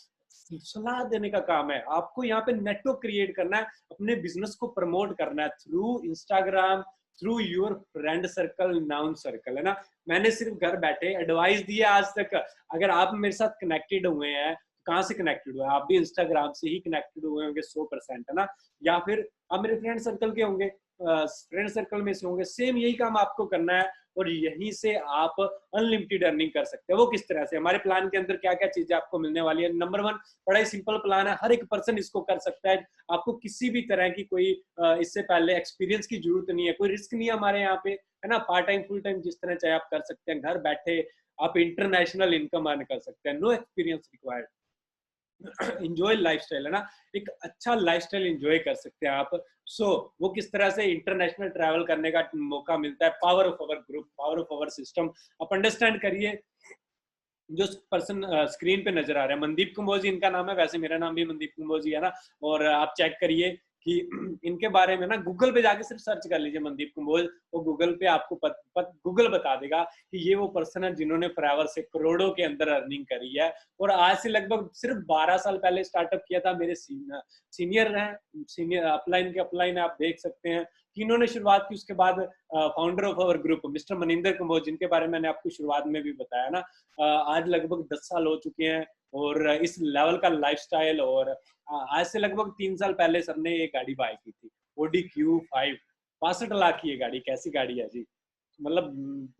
सलाह देने का काम है। आपको यहाँ पे नेटवर्क क्रिएट करना है, अपने बिजनेस को प्रमोट करना है through Instagram, through your friend circle, noun circle, है ना। मैंने सिर्फ घर बैठे एडवाइस दी है आज तक। अगर आप मेरे साथ कनेक्टेड हुए हैं, कहाँ से कनेक्टेड हुए, आप भी इंस्टाग्राम से ही कनेक्टेड हुए होंगे 100%, है ना। या फिर आप मेरे फ्रेंड सर्कल के होंगे, फ्रेंड सर्कल में से होंगे। सेम यही काम आपको करना है और यहीं से आप अनलिमिटेड अर्निंग कर सकते हैं। वो किस तरह से, हमारे प्लान के अंदर क्या क्या चीजें आपको मिलने वाली है। नंबर 1, बड़ा ही सिंपल प्लान है, हर एक पर्सन इसको कर सकता है। आपको किसी भी तरह की कोई इससे पहले एक्सपीरियंस की जरूरत नहीं है, कोई रिस्क नहीं है हमारे यहाँ पे, है ना। पार्ट टाइम, फुल टाइम, जिस तरह चाहे आप कर सकते हैं। घर बैठे आप इंटरनेशनल इनकम अर्न कर सकते हैं, no experience required. Enjoy lifestyle, है ना, एक अच्छा लाइफस्टाइल एंजॉय कर सकते हैं आप। वो किस तरह से इंटरनेशनल ट्रैवल करने का मौका मिलता है, power of our group, power of our system. आप अंडरस्टैंड करिए, जो पर्सन स्क्रीन पे नजर आ रहा है, मनदीप कंबोज इनका नाम है, वैसे मेरा नाम भी मनदीप कंबोज ही है ना। और आप चेक करिए कि इनके बारे में ना, गूगल पे जाके सिर्फ सर्च कर लीजिए मनदीप कंबोज, और गूगल पे आपको गूगल बता देगा कि ये वो पर्सन है जिन्होंने फॉरएवर से करोड़ों के अंदर अर्निंग करी है। और आज से लगभग सिर्फ 12 साल पहले स्टार्टअप किया था। मेरे सीनियर हैं, सीनियर अपलाइन के अपलाइन आप देख सकते हैं कि इन्होंने शुरुआत की। उसके बाद founder of our group mister Maninder Kamboj, जिनके बारे में मैंने आपको शुरुआत में भी बताया ना, आज लगभग 10 साल हो चुके हैं और इस लेवल का लाइफस्टाइल। और आज से लगभग 3 साल पहले सर ने एक गाड़ी बाय की थी, Audi Q5, 62 लाख की ये गाड़ी। कैसी गाड़ी है जी, मतलब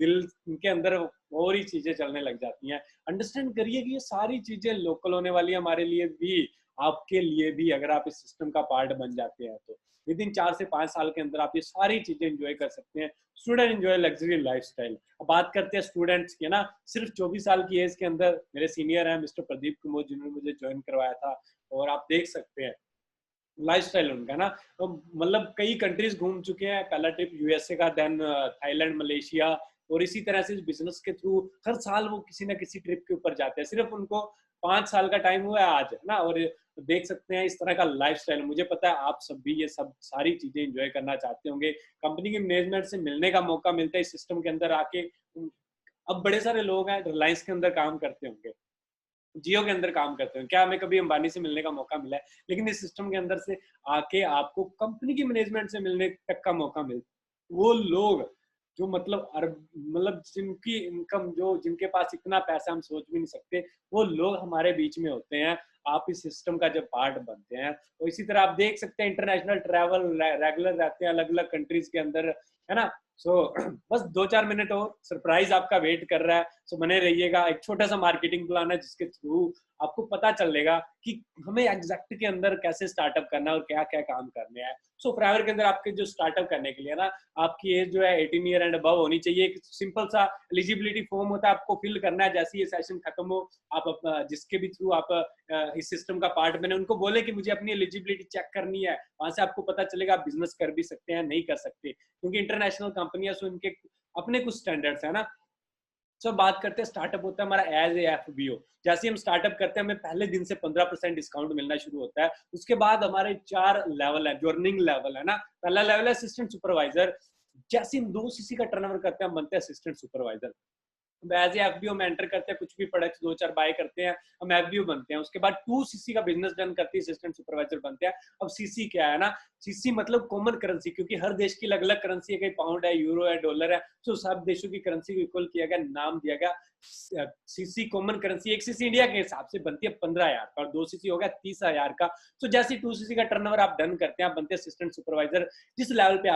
दिल इनके अंदर और ही चीजें चलने लग जाती हैं। अंडरस्टैंड करिए कि ये सारी चीजें लोकल होने वाली है हमारे लिए भी, आपके लिए भी, अगर आप इस सिस्टम का पार्ट बन जाते हैं तो विद इन 4 से 5 साल के अंदर आप ये सारी चीजें एंजॉय कर सकते हैं। Student enjoy luxury lifestyle. अब बात करते हैं स्टूडेंट्स की ना, सिर्फ 24 साल की एज के अंदर मेरे सीनियर हैं मिस्टर प्रदीप कुमार, जिन्होंने मुझे ज्वाइन करवाया था। और आप देख सकते हैं लाइफस्टाइल उनका ना, तो मतलब कई कंट्रीज घूम चुके हैं। पहला ट्रिप यूएसए का, देन थाईलैंड, मलेशिया। और इसी तरह से बिजनेस के थ्रू हर साल वो किसी ना किसी ट्रिप के ऊपर जाते हैं। सिर्फ उनको 5 साल का टाइम हुआ है आज, है ना। और देख सकते हैं इस तरह का लाइफस्टाइल। मुझे पता है आप सब भी ये सब सारी चीजें एंजॉय करना चाहते होंगे। कंपनी के मैनेजमेंट से मिलने का मौका मिलता है इस सिस्टम के अंदर आके। अब बड़े सारे लोग हैं रिलायंस के अंदर काम करते होंगे, जियो के अंदर काम करते हो, क्या हमें कभी अंबानी से मिलने का मौका मिला है? लेकिन इस सिस्टम के अंदर से आके आपको कंपनी की मैनेजमेंट से मिलने तक का मौका मिलता। वो लोग जो मतलब अरब मतलब जिनकी इनकम, जो जिनके पास इतना पैसा हम सोच भी नहीं सकते, वो लोग हमारे बीच में होते हैं। आप इस सिस्टम का जब पार्ट बनते हैं, तो इसी तरह आप देख सकते हैं इंटरनेशनल ट्रैवल रेगुलर रहते हैं अलग अलग कंट्रीज के अंदर, है ना। सो बस 2-4 मिनट और सरप्राइज आपका वेट कर रहा है। सो बने रहिएगा। एक छोटा सा मार्केटिंग प्लान है जिसके थ्रू आपको पता चलेगा कि हमें एग्जैक्ट के अंदर कैसे स्टार्टअप करना है और क्या क्या काम करने हैं। सो फॉरएवर के अंदर आपके जो स्टार्टअप करने के लिए ना, आपकी एज जो है 18 ईयर एंड अबव होनी चाहिए। एक सिंपल सा एलिजिबिलिटी फॉर्म होता है, आपको फिल करना है। जैसे ये सेशन खत्म हो, आप जिसके भी थ्रू आप इस सिस्टम का पार्ट बने, उनको बोले कि मुझे अपनी एलिजिबिलिटी चेक करनी है। वहां से आपको पता चलेगा आप बिजनेस कर भी सकते हैं, नहीं कर सकते, क्योंकि इंटरनेशनल कंपनियां, सो इनके अपने कुछ स्टैंडर्ड्स है ना। सब बात करते हैं, स्टार्टअप होता है हमारा एज ए एफबीओ। जैसे हम स्टार्टअप करते हैं, हमें पहले दिन से 15% डिस्काउंट मिलना शुरू होता है। उसके बाद हमारे 4 लेवल है, जो अर्निंग लेवल है ना। पहला लेवल है असिस्टेंट सुपरवाइजर। जैसे हम 2 सीसी का टर्नओवर करते हैं, हम बनते हैं असिस्टेंट सुपरवाइजर। एज एफबीओ में एंटर करते हैं, कुछ भी प्रोडक्ट्स 2-4 बाय करते हैं, हम एफबीओ बनते हैं। उसके बाद 2 सीसी का बिजनेस डन करते हैं, असिस्टेंट सुपरवाइजर बनते हैं। अब सीसी क्या है ना, सीसी मतलब कॉमन करेंसी, क्योंकि हर देश की अलग अलग करेंसी है, कहीं पाउंड है, यूरो है, डॉलर है। तो सब देशों की करेंसी को इक्वल किया गया, नाम दिया गया सीसी कॉमन करेंसी। एक सीसी इंडिया के हिसाब से बनती है 15,000 का, और 2 सीसी हो गया 30,000 का। तो जैसे 2 सीसी का टर्नओवर आप डन करते हैं, आप बनते हैं असिस्टेंट सुपरवाइजर। जिस लेवल पे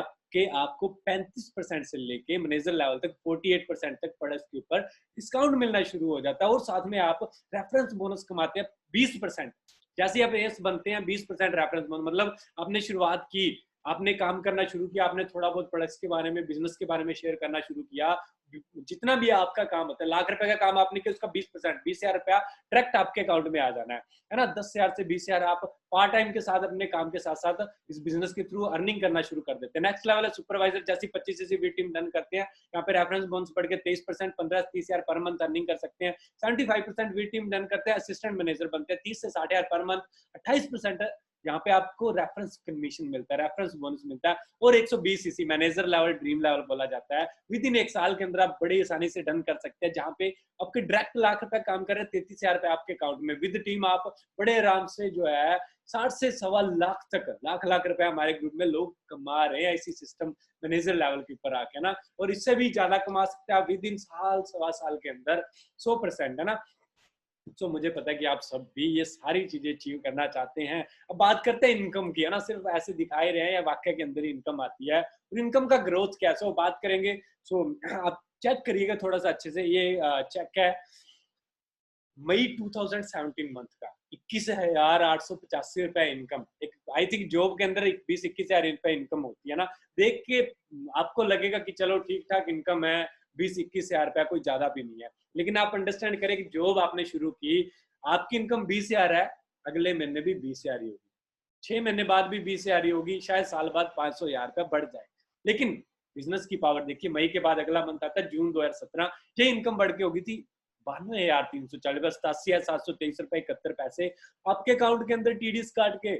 आपको 35% से लेके मैनेजर लेवल तक 48% तक प्रोडक्ट के ऊपर डिस्काउंट मिलना शुरू हो जाता है। और साथ में आप रेफरेंस बोनस कमाते हैं 20%। जैसे आप एस बनते हैं 20% रेफरेंस बोनस, मतलब आपने शुरुआत की, आपने काम करना शुरू किया, आपने थोड़ा बहुत प्रोडक्ट्स के बारे में, बिजनेस के बारे में शेयर करना शुरू किया। जितना भी आपका काम होता है, लाख रुपए का काम आपने किया, उसका 20%, 20,000 रुपया डायरेक्ट आपके अकाउंट में आ जाना है ना। 10,000 से 20,000 आप पार्ट टाइम के साथ अपने काम के साथ साथ इस बिजनेस के थ्रू अर्निंग करना शुरू कर देते हैं। नेक्स्ट लेवल है सुपरवाइजर। जैसी 25 टीम डन करते हैं, यहाँ पे रेफरेंस बोनस बढ़ के 23%, 15 से 30,000 पर मंथ अर्निंग कर सकते हैं। 75% वी टीम डन करते हैं, असिस्टेंट मैनेजर बनते हैं, 30 से 60,000 पर मंथ। 28% यहाँ पे आपको रेफरेंस कमीशन मिलता है, रेफरेंस बोनस मिलता है। और 120 CC manager level, dream level बोला जाता है। विद इन 1 साल के अंदर आप बड़ी आसानी से डन कर सकते हैं, जहां पे आपके डायरेक्ट लाख रुपए काम कर रहे हैं, 33,000 रुपए आपके अकाउंट में। विद टीम आप बड़े आराम से जो है 60 से सवा लाख तक, लाख लाख रुपए हमारे ग्रुप में लोग कमा रहे हैं इसी सिस्टम मैनेजर लेवल के ऊपर आके ना। और इससे भी ज्यादा कमा सकते हैं आप विद इन साल, सवा साल के अंदर 100%, है ना। तो मुझे पता है कि आप सब भी ये सारी चीजें अचीव करना चाहते हैं। अब बात करते हैं इनकम की, है ना। सिर्फ ऐसे दिखाई रहे हैं, या वाक्य के अंदर ही इनकम आती है, और इनकम का ग्रोथ कैसे वो बात करेंगे। सो आप चेक करिएगा थोड़ा सा अच्छे से। ये चेक है मई 2017 मंथ का, 21,885 रुपए इनकम। एक आई थिंक जॉब के अंदर 20-21 हजार रुपए इनकम होती है ना। देख के आपको लगेगा कि चलो ठीक ठाक इनकम है, 20-21 हजार रुपया कोई ज्यादा भी नहीं है। लेकिन आप अंडरस्टैंड करें कि जॉब आपने शुरू की, आपकी इनकम 20,000 है, अगले महीने भी 20,000 ही होगी, 6 महीने बाद भी 20,000 ही होगी, शायद साल बाद 500,000 रुपया बढ़ जाए। लेकिन बिजनेस की पावर देखिए, मई के बाद अगला मंथ आता है जून 2017, ये इनकम बढ़ के होगी थी 92,340, 87,723 रुपए 71 पैसे आपके अकाउंट के अंदर टीडीएस काट के।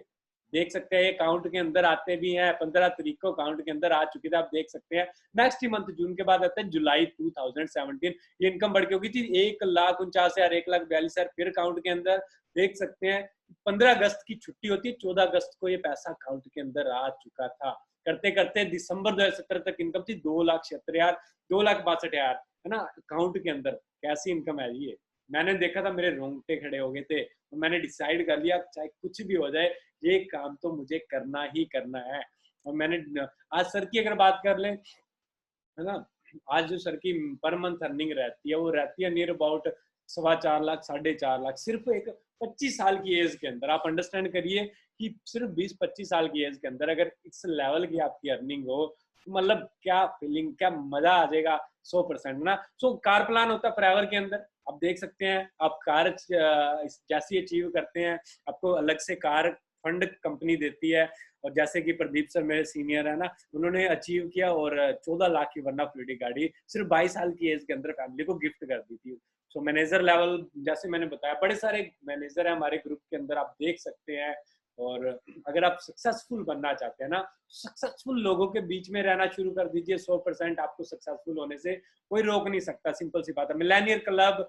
देख सकते हैं अकाउंट के अंदर आते भी हैं, 15 तारीख को अकाउंट के अंदर आ चुकी थी, आप देख सकते हैं। नेक्स्ट ही मंथ जून के बाद आता है जुलाई 2017, ये इनकम बढ़ के होगी थी 1,49,000, 1,42,000 फिर अकाउंट के अंदर। देख सकते हैं 15 अगस्त की छुट्टी होती है, 14 अगस्त को ये पैसा अकाउंट के अंदर आ चुका था। करते करते दिसंबर 2017 तक इनकम थी 2,76,000, 2,62,000, है ना, अकाउंट के अंदर। कैसी इनकम है ये, मैंने देखा था मेरे रोंगटे खड़े हो गए थे। तो मैंने डिसाइड कर लिया चाहे कुछ भी हो जाए, ये काम तो मुझे करना ही करना है। और मैंने आज सर की अगर बात कर ले, है ना, आज जो सर की पर मंथ अर्निंग रहती है, वो रहती है नियर अबाउट 4.25 लाख, 4.5 लाख, सिर्फ एक 25 साल की एज के अंदर। आप अंडरस्टैंड करिए कि सिर्फ 20-25 साल की एज के अंदर अगर इस लेवल की आपकी अर्निंग हो, तो मतलब क्या फीलिंग, क्या मजा आ जाएगा। 100% ना। सो कार प्लान होता है फॉरएवर के अंदर, आप देख सकते हैं। आप कार जैसी अचीव करते हैं, आपको अलग से कार फंड कंपनी देती है। और जैसे कि प्रदीप सर मेरे सीनियर है ना, उन्होंने अचीव किया और 14 लाख की वरना फ्लूडी गाड़ी सिर्फ 22 साल की एज के अंदर फैमिली को गिफ्ट कर दी थी। सो मैनेजर लेवल, जैसे मैंने बताया, बड़े सारे मैनेजर है हमारे ग्रुप के अंदर, आप देख सकते हैं। और अगर आप सक्सेसफुल बनना चाहते हैं ना, सक्सेसफुल लोगों के बीच में रहना शुरू कर दीजिए। 100% आपको सक्सेसफुल होने से कोई रोक नहीं सकता, सिंपल सी बात है। मिलेनियर क्लब,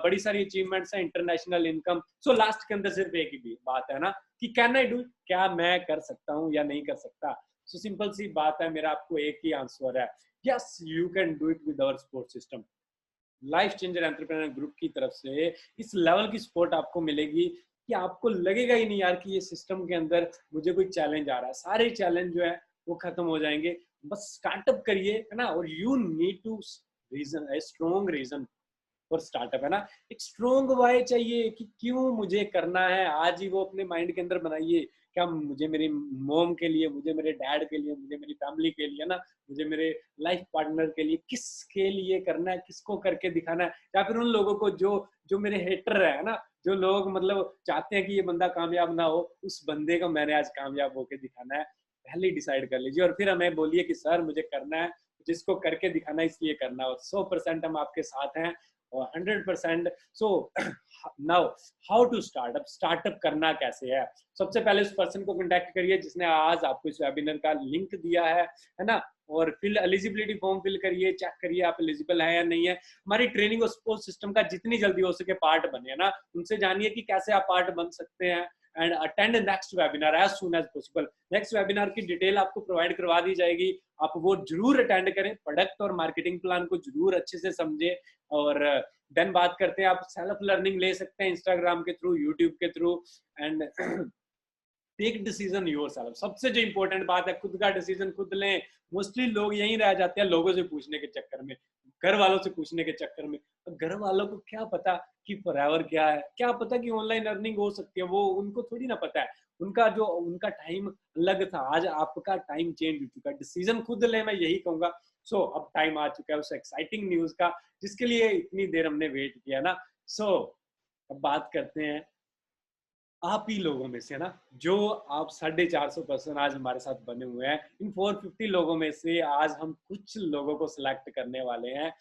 बड़ी सारी अचीवमेंट्स हैं, इंटरनेशनल इनकम। सो लास्ट के अंदर सिर्फ एक ही बात है ना कि कैन आई डू, क्या मैं कर सकता हूँ या नहीं कर सकता। सो सिंपल सी बात है, मेरा आपको एक ही आंसर है, yes you can do it with our support system. Life changer entrepreneur group की तरफ से इस लेवल की सपोर्ट आपको मिलेगी कि आपको लगेगा ही नहीं यार कि ये सिस्टम के अंदर मुझे कोई चैलेंज आ रहा है। सारे चैलेंज जो है वो खत्म हो जाएंगे। बस स्टार्टअप करिए, है ना। और you need to reason, a strong reason for startup, है ना। एक स्ट्रॉन्ग वाई चाहिए कि क्यों मुझे करना है। आज ही वो अपने माइंड के अंदर बनाइए, क्या मुझे मेरी मोम के लिए, मुझे मेरे डैड के लिए, मुझे मेरी फैमिली के लिए ना, मुझे मेरे लाइफ पार्टनर के लिए, किसके लिए करना है, किसको करके दिखाना है। या फिर उन लोगों को जो जो मेरे हेटर है ना, जो लोग मतलब चाहते हैं कि ये बंदा कामयाब ना हो, उस बंदे को मैंने आज कामयाब होके दिखाना है। पहले डिसाइड कर लीजिए और फिर हमें बोलिए कि सर मुझे करना है, जिसको करके दिखाना है इसलिए करना है। और 100% हम आपके साथ हैं और 100%। So now how to startup, startup करना कैसे है। सबसे पहले उस पर्सन को कांटेक्ट करिए जिसने आज आपको इस वेबिनार का लिंक दिया है ना। और फिर एलिजिबिलिटी फॉर्म फिल करिए, चेक करिए आप एलिजिबल है या नहीं है। हमारी ट्रेनिंग और सपोर्ट सिस्टम का जितनी जल्दी हो सके पार्ट बने ना, उनसे जानिए कि कैसे आप पार्ट बन सकते हैं। And attend next webinar as soon as possible. Next webinar की डिटेल आपको प्रोवाइड करवा दी जाएगी, आप वो जरूर अटेंड करें। प्रोडक्ट और मार्केटिंग प्लान को जरूर अच्छे से समझे। और देन बात करते हैं, आप सेल्फ लर्निंग ले सकते हैं इंस्टाग्राम के थ्रू, यूट्यूब के through. And take decision yourself. सबसे जो इंपॉर्टेंट बात है, खुद का डिसीजन खुद लें। मोस्टली लोग यहीं रह जाते हैं लोगों से पूछने के चक्कर में, घर वालों से पूछने के चक्कर में। घर वालों को क्या पता कि फॉरएवर क्या है, क्या पता कि ऑनलाइन अर्निंग हो सकती है, वो उनको थोड़ी ना पता है। उनका टाइम अलग था, आज आपका टाइम चेंज हो चुका है। डिसीजन खुद ले, मैं यही कहूंगा। सो अब टाइम आ चुका है उस एक्साइटिंग न्यूज का जिसके लिए इतनी देर हमने वेट किया ना। सो अब बात करते हैं आप ही लोगों में से ना, जो आप 450 पर्सन आज हमारे साथ बने हुए हैं। इन 450 लोगों में से आज हम कुछ लोगों को सिलेक्ट करने वाले हैं,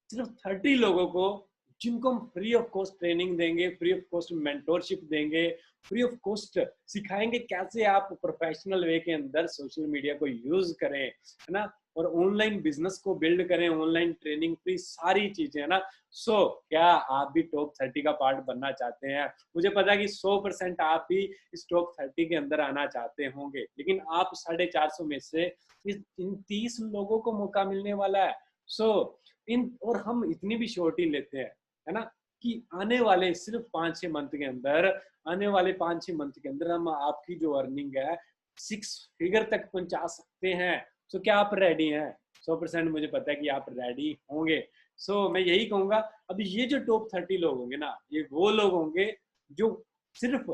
सिर्फ 30 लोगों को, जिनको हम फ्री ऑफ कॉस्ट ट्रेनिंग देंगे, फ्री ऑफ कॉस्ट मेंटोरशिप देंगे, फ्री ऑफ कॉस्ट सिखाएंगे कैसे आप प्रोफेशनल वे के अंदर सोशल मीडिया को यूज करें, है ना। और ऑनलाइन बिजनेस को बिल्ड करें, ऑनलाइन ट्रेनिंग फ्री, सारी चीजें, है ना। सो क्या आप भी टॉप 30 का पार्ट बनना चाहते हैं। मुझे पता है कि 100% आप भी इस टॉप 30 के अंदर आना चाहते होंगे, लेकिन आप 450 में से इन 30 लोगों को मौका मिलने वाला है। सो इन और हम इतनी भी श्योरिटी लेते हैं, है ना, कि आने वाले सिर्फ 5-6 मंथ के अंदर, आने वाले 5-6 मंथ के अंदर हम आपकी जो अर्निंग है 6 फिगर तक पहुंचा सकते हैं। सो क्या आप रेडी हैं? 100% मुझे पता है कि आप रेडी होंगे। सो मैं यही कहूंगा, अभी ये जो टॉप 30 लोग होंगे ना, ये वो लोग होंगे जो सिर्फ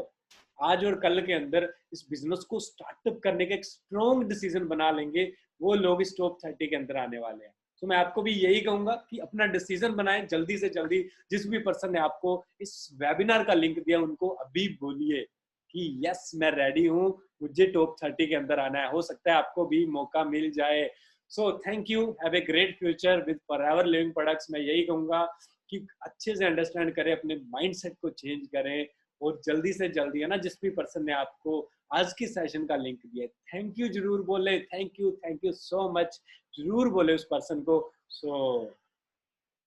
आज और कल के अंदर इस बिजनेस को स्टार्टअप करने का एक स्ट्रॉन्ग डिसीजन बना लेंगे। वो लोग इस टॉप 30 के अंदर आने वाले हैं। तो मैं आपको भी यही कहूंगा कि अपना डिसीजन बनाएं जल्दी से जल्दी। जिस भी पर्सन ने आपको इस वेबिनार का लिंक दिया, उनको अभी बोलिए कि यस मैं रेडी हूं, मुझे टॉप 30 के अंदर आना है। हो सकता है आपको भी मौका मिल जाए। So thank you, have a great future with forever Living products. मैं यही कहूंगा कि अच्छे से अंडरस्टैंड करें, अपने माइंडसेट को चेंज करें और जल्दी से जल्दी, है ना, जिस भी पर्सन ने आपको आज की सेशन का लिंक दिया, थैंक यू जरूर बोले। थैंक यू सो मच जरूर बोले उस पर्सन को। सो